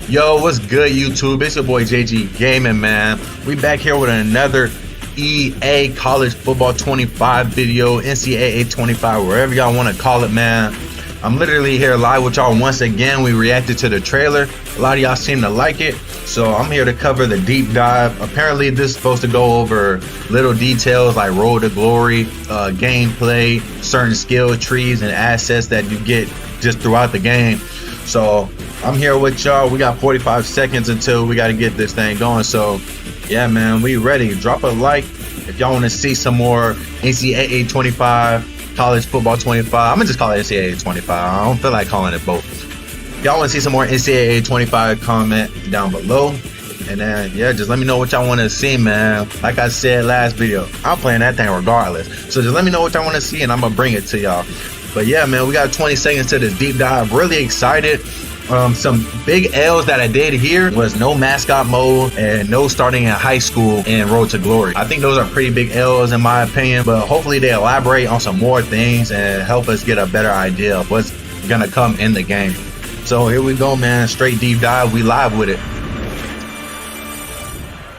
Yo, what's good, YouTube? It's your boy JayG Gaming, man. We back here with another EA College Football 25 video, NCAA 25, wherever y'all want to call it, man. I'm literally here live with y'all once again. We reacted to the trailer. A lot of y'all seem to like it, so I'm here to cover the deep dive. Apparently, this is supposed to go over little details like road to glory, gameplay, certain skill trees and assets that you get just throughout the game. So I'm here with y'all. We got 45 seconds until we got to get this thing going. So yeah, man, we ready. Drop a like if y'all want to see some more NCAA 25, college football 25. I'm gonna just call it NCAA 25. I don't feel like calling it both. If y'all want to see some more NCAA 25, comment down below. And then yeah, just let me know what y'all want to see, man. Like I said last video, I'm playing that thing regardless. So just let me know what y'all want to see and I'm gonna bring it to y'all. But yeah, man, we got 20 seconds to this deep dive. Really excited. Some big L's that I did here was no mascot mode and no starting in high school and road to glory. I think those are pretty big L's in my opinion, but hopefully they elaborate on some more things and help us get a better idea of what's gonna come in the game. So here we go, man. Straight deep dive. We live with it.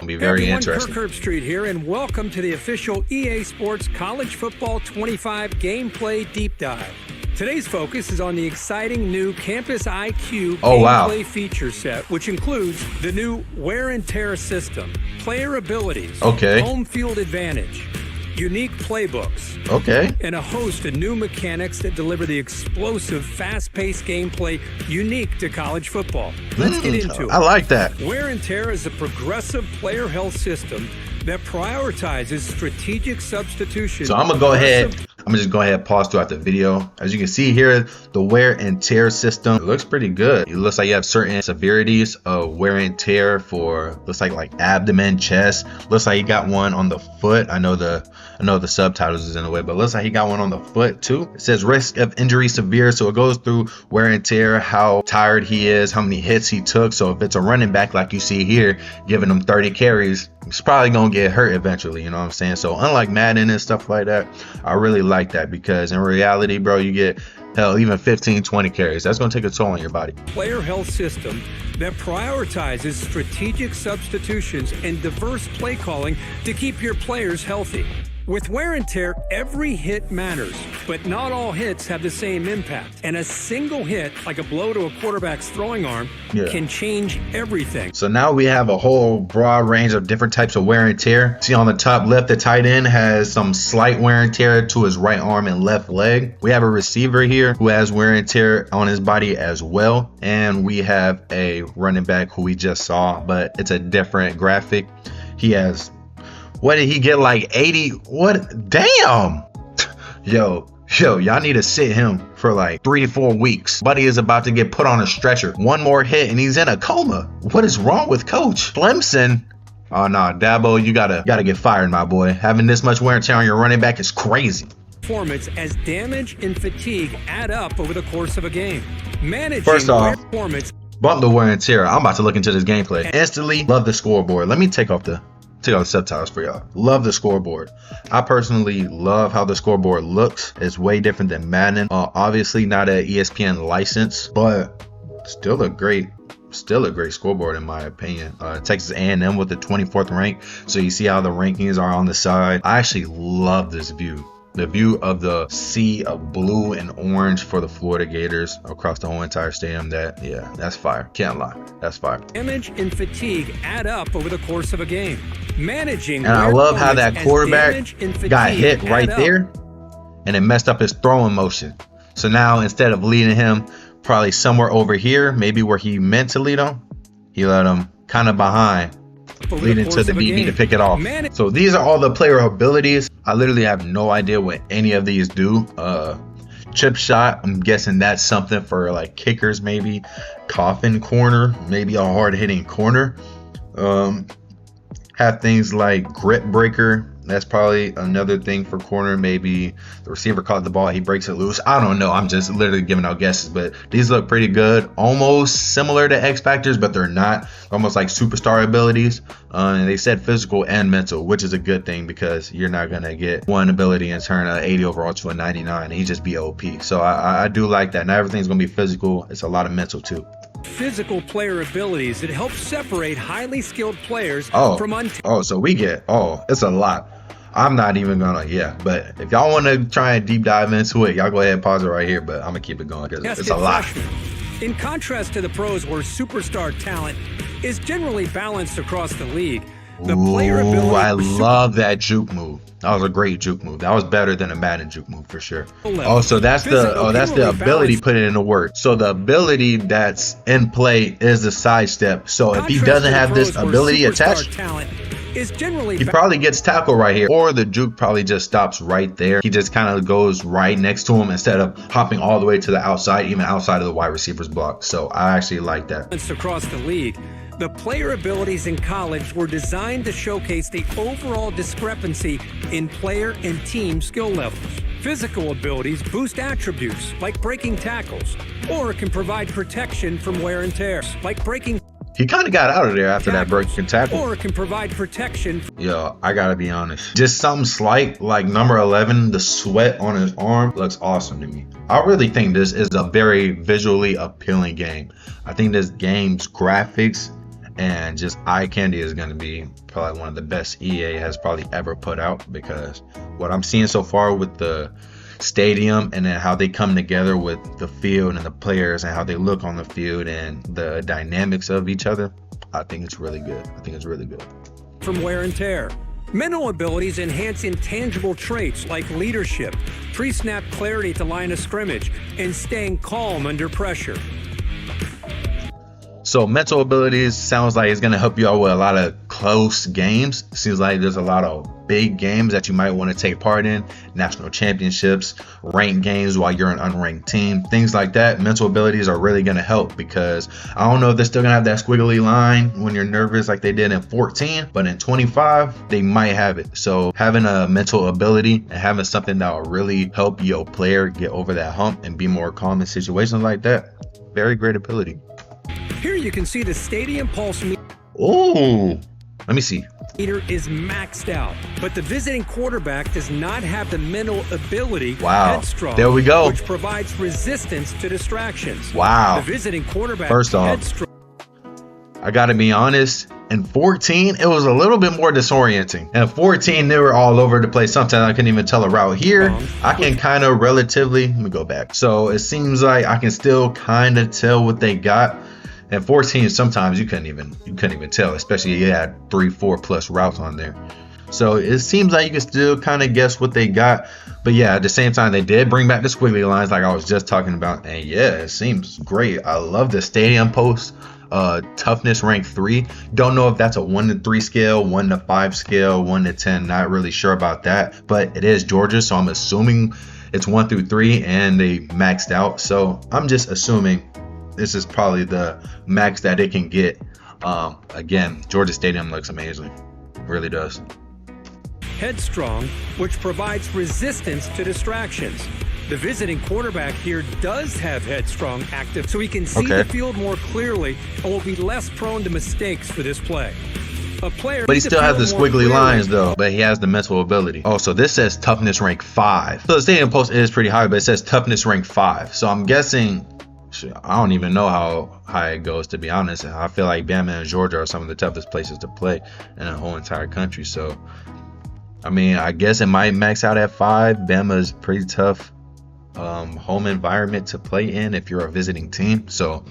Be very interesting. Kirk Street here, and welcome to the official EA Sports College Football 25 gameplay deep dive. Today's focus is on the exciting new Campus IQ gameplay feature set, which includes the new wear and tear system, player abilities, home field advantage, unique playbooks, and a host of new mechanics that deliver the explosive, fast-paced gameplay unique to college football. Let's get into it. I like that. Wear and tear is a progressive player health system that prioritizes strategic substitution. So I'm gonna go ahead. I'm gonna just go ahead and pause throughout the video. As you can see here, the wear and tear system, it looks pretty good. It looks like you have certain severities of wear and tear for, looks like abdomen, chest. Looks like you got one on the foot. I know the subtitles is in the way, but it looks like he got one on the foot too. It says risk of injury severe, so it goes through wear and tear, how tired he is, how many hits he took. So if it's a running back like you see here, giving him 30 carries, he's probably gonna get hurt eventually, you know what I'm saying? So unlike Madden and stuff like that, I really like that, because in reality, bro, you get hell even 15-20 carries. That's gonna take a toll on your body. Player health system that prioritizes strategic substitutions and diverse play calling to keep your players healthy. With wear and tear, every hit matters, but not all hits have the same impact. And a single hit, like a blow to a quarterback's throwing arm, can change everything. So now we have a whole broad range of different types of wear and tear. See on the top left, the tight end has some slight wear and tear to his right arm and left leg. We have a receiver here who has wear and tear on his body as well. And we have a running back who we just saw, but it's a different graphic. He has, what did he get, like 80? What? Damn. Yo, y'all need to sit him for like 3 to 4 weeks. Buddy is about to get put on a stretcher. One more hit and he's in a coma. What is wrong with Coach Clemson? Oh no, Dabo, you gotta get fired, my boy. Having this much wear and tear on your running back is crazy. Performance as damage and fatigue add up over the course of a game. Managing First off, performance. Bump the wear and tear. I'm about to look into this gameplay. Instantly love the scoreboard. Let me take off the subtitles for y'all. Love the scoreboard. I personally love how the scoreboard looks. It's way different than Madden. Obviously not an ESPN license, but still a great scoreboard in my opinion. Texas A&M with the 24th rank, so you see how the rankings are on the side. I actually love this view. The view of the sea of blue and orange for the Florida Gators across the whole entire stadium. That's fire. Can't lie. That's fire. Damage and fatigue add up over the course of a game. Managing. And I love how that quarterback got hit right there and it messed up his throwing motion. So now instead of leading him probably somewhere over here, maybe where he meant to lead him, he let him kind of behind, leading to the DB to pick it off. So these are all the player abilities. I literally have no idea what any of these do. Chip shot, I'm guessing that's something for like kickers, maybe. Coffin corner, maybe a hard hitting corner. Have things like grip breaker. That's probably another thing for corner. Maybe the receiver caught the ball, he breaks it loose. I don't know. I'm just literally giving out guesses, but these look pretty good. Almost similar to X Factors, but they're not. Almost like superstar abilities. And they said physical and mental, which is a good thing because you're not going to get one ability and turn an 80 overall to a 99. He just be OP. So I do like that. Not everything's going to be physical. It's a lot of mental too. physical player abilities that help separate highly skilled players from so we get, it's a lot. I'm not even gonna, but if y'all want to try and deep dive into it, y'all go ahead and pause it right here, but I'm gonna keep it going because it's a lot. In contrast to the pros where superstar talent is generally balanced across the league, the player ability. I love that juke move. That was a great juke move. That was better than a Madden juke move for sure. So that's the ability put it into work. So the ability that's in play is the sidestep. So if he doesn't have this ability attached, he probably gets tackled right here, or the juke probably just stops right there. He just kind of goes right next to him instead of hopping all the way to the outside, even outside of the wide receiver's block. So I actually like that. Across the league, the player abilities in college were designed to showcase the overall discrepancy in player and team skill levels. Physical abilities boost attributes like breaking tackles, or can provide protection from wear and tear, like breaking. He kind of got out of there after that breaking tackle. Or can provide protection. Yo, I gotta be honest. Just something slight like number 11, the sweat on his arm looks awesome to me. I really think this is a very visually appealing game. I think this game's graphics and just eye candy is going to be probably one of the best EA has probably ever put out, because what I'm seeing so far with the stadium and then how they come together with the field and the players and how they look on the field and the dynamics of each other, I think it's really good. From wear and tear. Mental abilities enhance intangible traits like leadership, pre-snap clarity to line of scrimmage, and staying calm under pressure. So mental abilities sounds like it's going to help you out with a lot of close games. Seems like there's a lot of big games that you might want to take part in, national championships, ranked games while you're an unranked team, things like that. Mental abilities are really going to help, because I don't know if they're still going to have that squiggly line when you're nervous like they did in 14, but in 25 they might have it. So having a mental ability and having something that will really help your player get over that hump and be more calm in situations like that, very great ability. Here you can see the Stadium Pulse meter. Oh, let me see. Meter is maxed out, but the visiting quarterback does not have the mental ability. Wow. Headstrong, there we go. Which provides resistance to distractions. Wow. The visiting quarterback. First off, I gotta be honest. In 14, it was a little bit more disorienting. In 14, they were all over the place. Sometimes I couldn't even tell a route. Here, I can kind of relatively. Let me go back. So it seems like I can still kind of tell what they got. And 14, sometimes you couldn't even tell, especially you had 3-4 plus routes on there. So it seems like you can still kind of guess what they got. But yeah, at the same time, they did bring back the squiggly lines like I was just talking about. And yeah, it seems great. I love the stadium post. Toughness rank 3. Don't know if that's a 1 to 3 scale, 1 to 5 scale, 1 to 10. Not really sure about that. But it is Georgia, so I'm assuming it's 1 through 3 and they maxed out. So I'm just assuming this is probably the max that it can get. Again, Georgia Stadium looks amazing. It really does. Headstrong, which provides resistance to distractions. The visiting quarterback here does have Headstrong active, so he can see the field more clearly and will be less prone to mistakes for this play. A player, but he still has the squiggly lines though, but he has the mental ability. Oh, so this says toughness rank 5. So the stadium post is pretty high, but it says toughness rank 5. So I'm guessing, I don't even know how high it goes, to be honest. I feel like Bama and Georgia are some of the toughest places to play in the whole entire country. So, I mean, I guess it might max out at 5. Bama is pretty tough home environment to play in if you're a visiting team. So,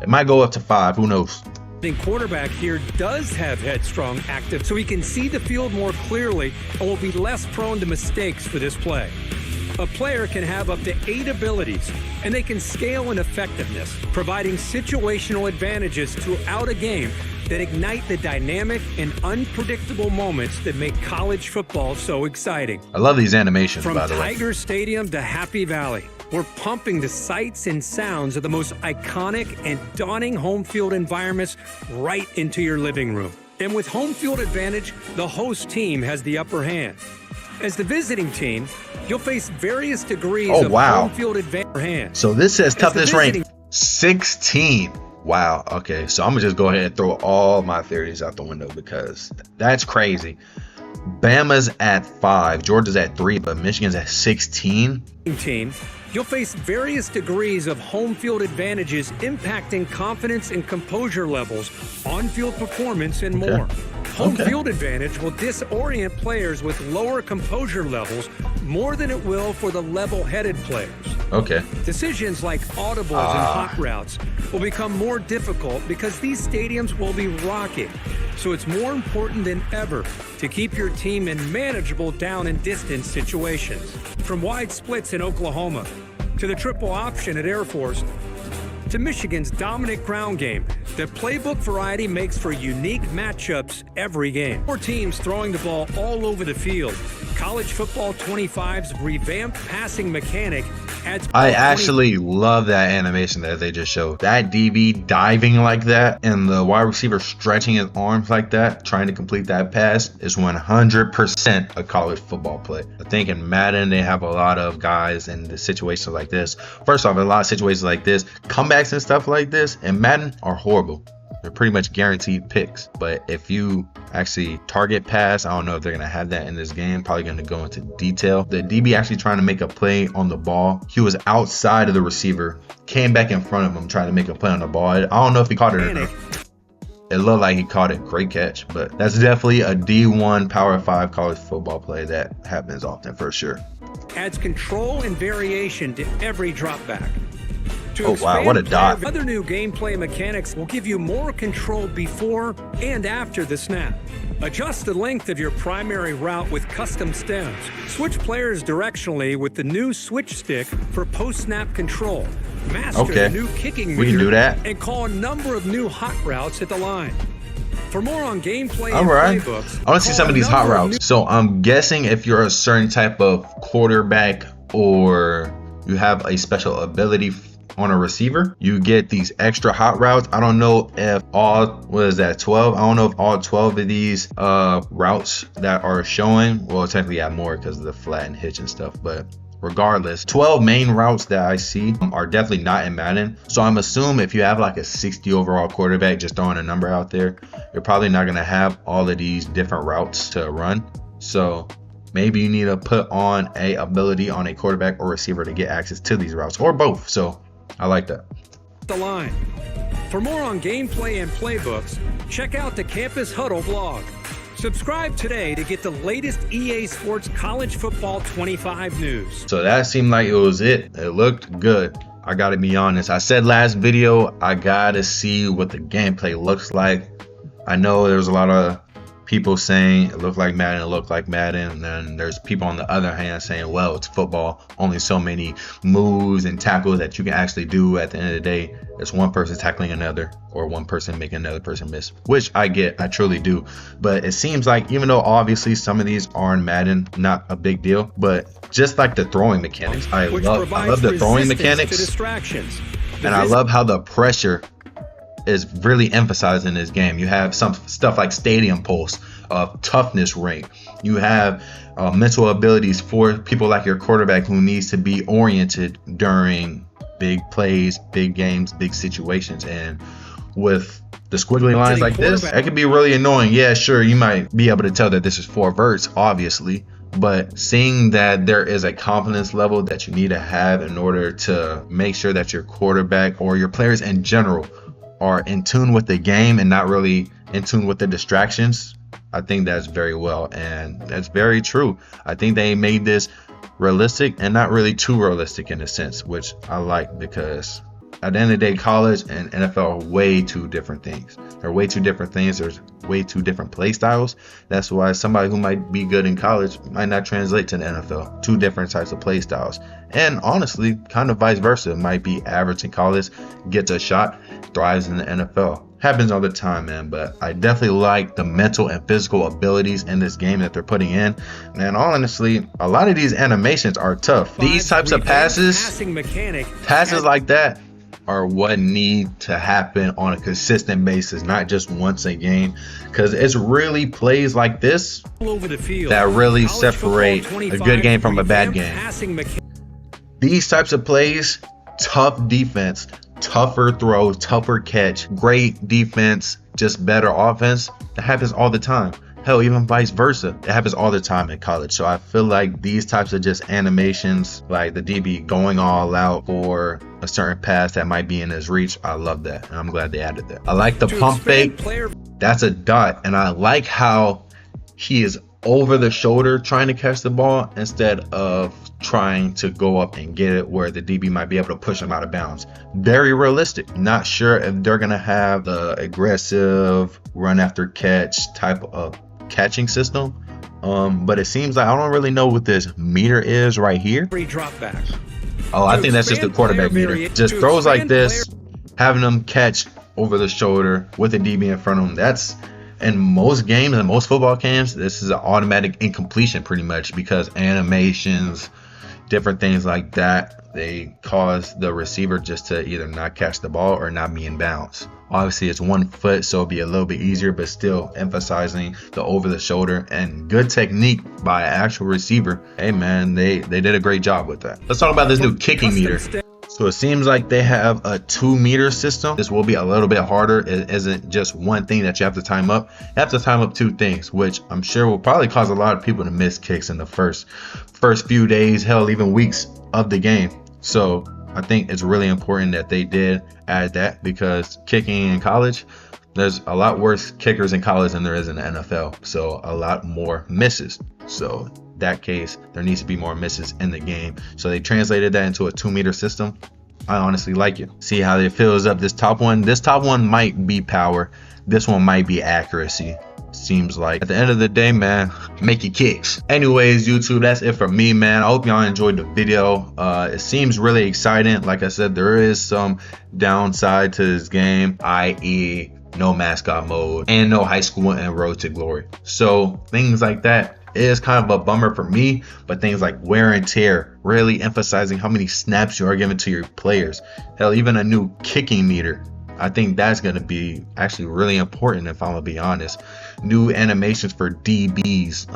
it might go up to 5. Who knows? The quarterback here does have Headstrong active, so he can see the field more clearly and will be less prone to mistakes for this play. A player can have up to 8 abilities, and they can scale in effectiveness, providing situational advantages throughout a game that ignite the dynamic and unpredictable moments that make college football so exciting. I love these animations, by the way. From Tiger Stadium to Happy Valley, we're pumping the sights and sounds of the most iconic and daunting home field environments right into your living room. And with home field advantage, the host team has the upper hand. As the visiting team, you'll face various degrees of home field advantage. So this says toughness rank 16. Wow. Okay, so I'm gonna just go ahead and throw all my theories out the window because that's crazy. Bama's at 5, Georgia's at 3, but Michigan's at 16. Team, you'll face various degrees of home field advantages impacting confidence and composure levels, on-field performance, and more. Home field advantage will disorient players with lower composure levels more than it will for the level-headed players. Decisions like audibles and hot routes will become more difficult because these stadiums will be rocking. So it's more important than ever to keep your team in manageable down and distance situations. From wide splits in Oklahoma to the triple option at Air Force to Michigan's dominant ground game, the playbook variety makes for unique matchups every game. 4 teams throwing the ball all over the field. College Football 25's revamped passing mechanic adds... I actually love that animation that they just showed. That DB diving like that and the wide receiver stretching his arms like that, trying to complete that pass, is 100% a college football play. I think in Madden, they have a lot of guys in the situations like this. First off, a lot of situations like this, comebacks and stuff like this in Madden are horrible. They're pretty much guaranteed picks. But if you actually target pass, I don't know if they're going to have that in this game. Probably going to go into detail. The DB actually trying to make a play on the ball. He was outside of the receiver, came back in front of him, trying to make a play on the ball. I don't know if he caught it or not. It looked like he caught it. Great catch. But that's definitely a D1 Power 5 college football play that happens often for sure. Adds control and variation to every drop back. Oh wow, what a dot. Other new gameplay mechanics will give you more control before and after the snap. Adjust the length of your primary route with custom stems. Switch players directionally with the new switch stick for post-snap control. Master the new kicking we can do that. And call a number of new hot routes at the line. For more on gameplay and playbooks, I want to see some of these hot routes. So I'm guessing if you're a certain type of quarterback or you have a special ability on a receiver, you get these extra hot routes. I don't know if all, what is that, 12? I don't know if all 12 of these routes that are showing, well, technically I have more because of the flat and hitch and stuff, but regardless, 12 main routes that I see are definitely not in Madden. So I'm assuming if you have like a 60 overall quarterback, just throwing a number out there, you're probably not going to have all of these different routes to run. So maybe you need to put on a ability on a quarterback or receiver to get access to these routes, or both. So I like that. The line. For more on gameplay and playbooks, check out the Campus Huddle blog. Subscribe today to get the latest EA Sports College Football 25 news. So that seemed like it was it. It looked good. I gotta be honest. I said last video, I gotta see what the gameplay looks like. I know there's a lot of people saying it looked like Madden, it looked like Madden, and then there's people on the other hand saying, well, it's football, only so many moves and tackles that you can actually do. At the end of the day, it's one person tackling another or one person making another person miss, which I get, I truly do. But it seems like, even though obviously some of these are in Madden, not a big deal, but just like the throwing mechanics, I love the throwing mechanics, and I love how the pressure is really emphasized in this game. You have some stuff like stadium pulse, toughness rate. You have mental abilities for people like your quarterback who needs to be oriented during big plays, big games, big situations. And with the squiggly lines like this, that can be really annoying. Yeah, sure, you might be able to tell that this is 4 verts, obviously, but seeing that there is a confidence level that you need to have in order to make sure that your quarterback or your players in general are in tune with the game and not really in tune with the distractions, I think that's very well, and that's very true. I think they made this realistic and not really too realistic in a sense, which I like, because at the end of the day, college and NFL are way two different things. They're way two different things. There's way two different play styles. That's why somebody who might be good in college might not translate to the NFL. Two different types of play styles. And honestly, kind of vice versa. Might be average in college, gets a shot, thrives in the NFL. Happens all the time, man. But I definitely like the mental and physical abilities in this game that they're putting in. And honestly, a lot of these animations are tough. These types of passes like that are what need to happen on a consistent basis, not just once a game, because it's really plays like this that really separate a good game from a bad game. These types of plays, tough defense, tougher throw, tougher catch, great defense, just better offense, that happens all the time. Hell, even vice versa. It happens all the time in college. So I feel like these types of just animations, like the DB going all out for a certain pass that might be in his reach, I love that, and I'm glad they added that. I like the pump fake. That's a dot, and I like how he is over the shoulder trying to catch the ball instead of trying to go up and get it where the DB might be able to push him out of bounds. Very realistic. Not sure if they're gonna have the aggressive run after catch type of catching system, but it seems like I don't really know what this meter is right here. Oh, I think that's just the quarterback meter. Just throws like this, having them catch over the shoulder with the DB in front of them. That's in most games and most football games, this is an automatic incompletion pretty much, because animations, different things like that, they cause the receiver just to either not catch the ball or not be in bounds. Obviously it's 1 foot, so it'll be a little bit easier, but still emphasizing the over the shoulder and good technique by an actual receiver. Hey man, they did a great job with that. Let's talk about this new kicking meter. So it seems like they have a 2-meter system. This will be a little bit harder. It isn't just one thing that you have to time up. You have to time up 2 things, which I'm sure will probably cause a lot of people to miss kicks in the first few days, hell, even weeks of the game. So I think it's really important that they did add that, because kicking in college, there's a lot worse kickers in college than there is in the NFL. So a lot more misses. So that case, there needs to be more misses in the game. So they translated that into a 2-meter system. I honestly like it. See how it fills up this top one. This top one might be power. This one might be accuracy. Seems like at the end of the day, man, make your kicks. Anyways, YouTube, that's it for me, man. I hope y'all enjoyed the video. It seems really exciting. Like I said, there is some downside to this game, i.e. no mascot mode and no high school and road to glory. So things like that is kind of a bummer for me, but things like wear and tear, really emphasizing how many snaps you are giving to your players. Hell, even a new kicking meter, I think that's going to be actually really important, if I'm gonna be honest. New animations for DBs,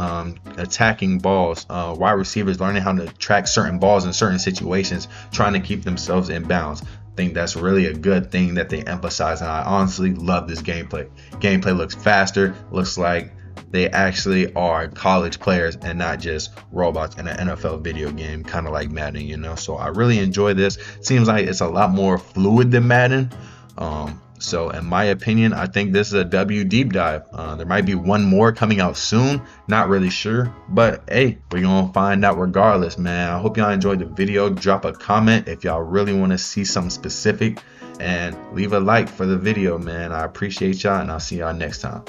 attacking balls, wide receivers learning how to track certain balls in certain situations, trying to keep themselves in bounds. I think that's really a good thing that they emphasize, and I honestly love this gameplay. Gameplay looks faster, looks like they actually are college players and not just robots in an NFL video game, kind of like Madden, you know. So I really enjoy this. Seems like it's a lot more fluid than Madden. So in my opinion, I think this is a W deep dive. There might be one more coming out soon, not really sure, but hey, we're gonna find out regardless, man. I hope y'all enjoyed the video. Drop a comment if y'all really want to see something specific, and leave a like for the video, man. I appreciate y'all, and I'll see y'all next time.